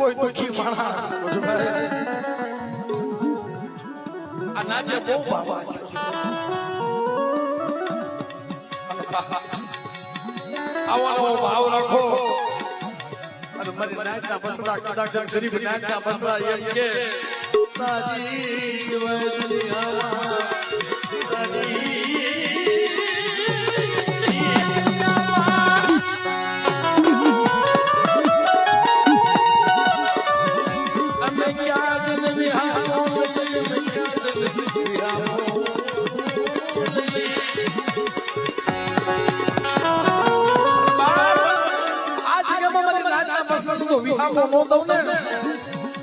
કોઈ દુખી માણા આ નાજે બહુ બાબા આવાનો ભાવ રાખો અને મારી નાચના બસડા કદાચ ગરીબ નાચના બસડા એમ કે તાજી શિવાય દુનિયા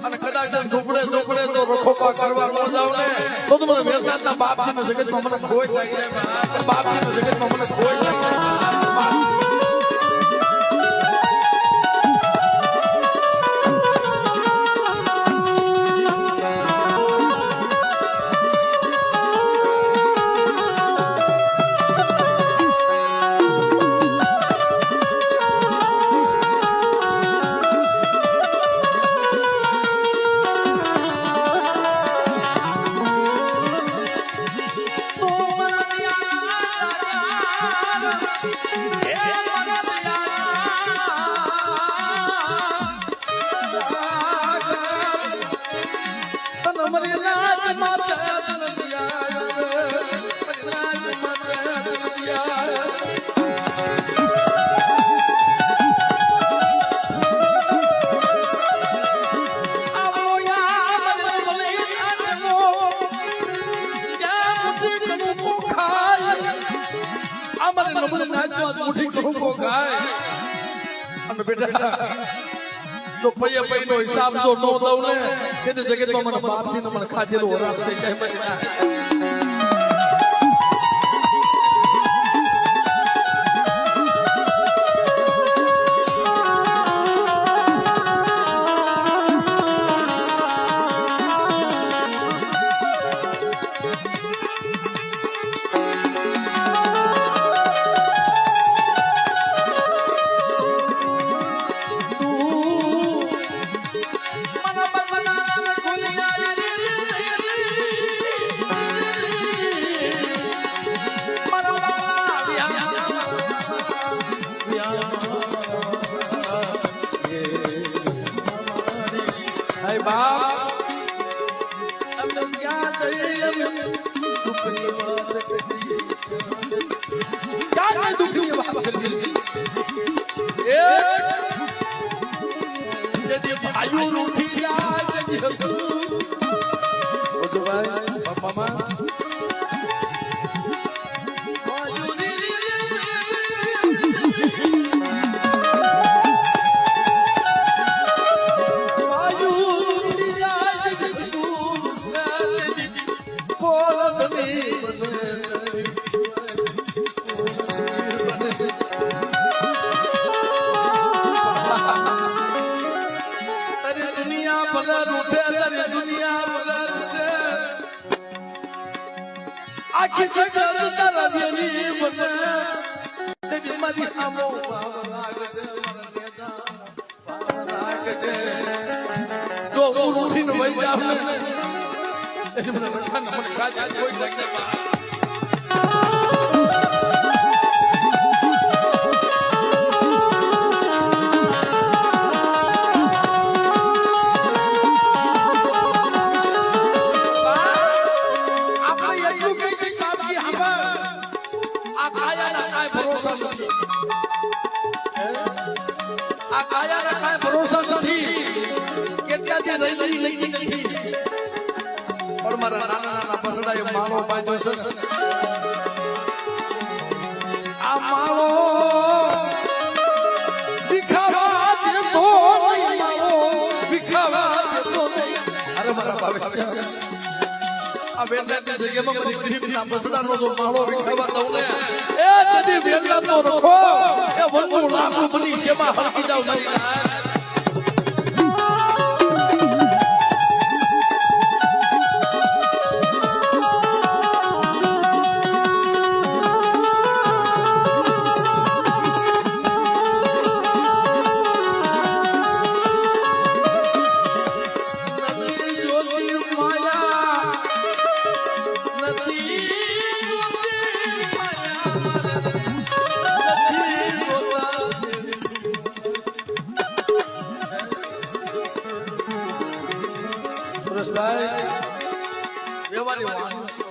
અને કદાચ ઝૂંપડે ઝૂંપડે તો રખોપા કરવા ન જાવ ને તો મને વેદનાથના બાપજીના જગતમાં મને ખોટ લાગી જાય બાપજીના જગતમાં મને ખોટ લાગી તો પૈયા પૈનો હિસાબ જો ન દઉં ને તે જગતમાં મને બાપથી મને ખાધેલું ઓરામ થઈ જાય આખી જગત તારા દેરી બને તેરી મારી આમો ભાવ લાગજે લાગજે જો ઉઠી ન વઈ જાવ ને તેરી મને ખાના મને ખાજા કોઈ જગ્યા આ કાયાના કાંઈ ભરોસા નથી કેટલા દી રહી લઈ નથી પણ મારા નાના નાના બસડાએ માળો બાંધ્યો છે આ માળો દિખાવા દેતો નહીં આ વેરનાની જગ્યામાં બધી ગરીબના બસડાનો જો માળો વિખાવા દઉં ને એ કદી વેરનાનો રખો એ વનનું લાકડું બની સેવા હરકી જાવ નહીં સુરેશભાઈ વ્યવહારી વાણી છો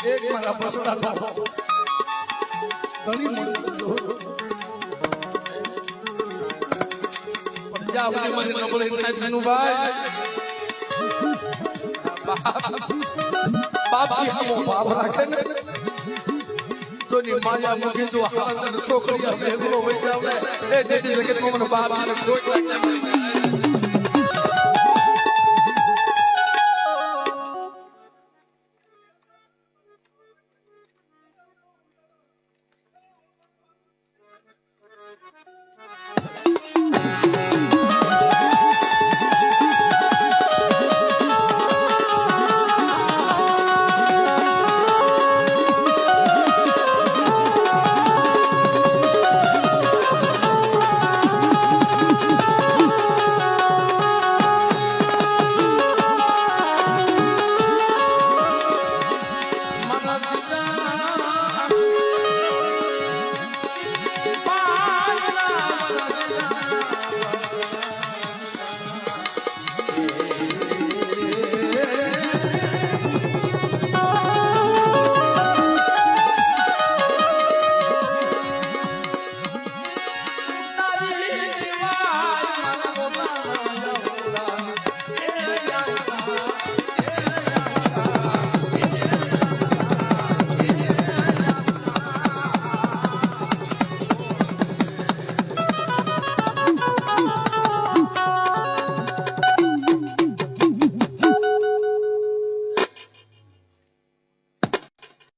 એક મારા બસડા ઘણી મોટી પણ જ્યાં સુધી મને નબળી થાય ધનુભાઈ બાપજી હમો બાપ રાખે ને તોની માયા મૂકી જો હાલત છોકરીયા ભેગલો વઈ જાવ ને એ દેદી જગતમાં મને બાપ આને કોઈ લાગે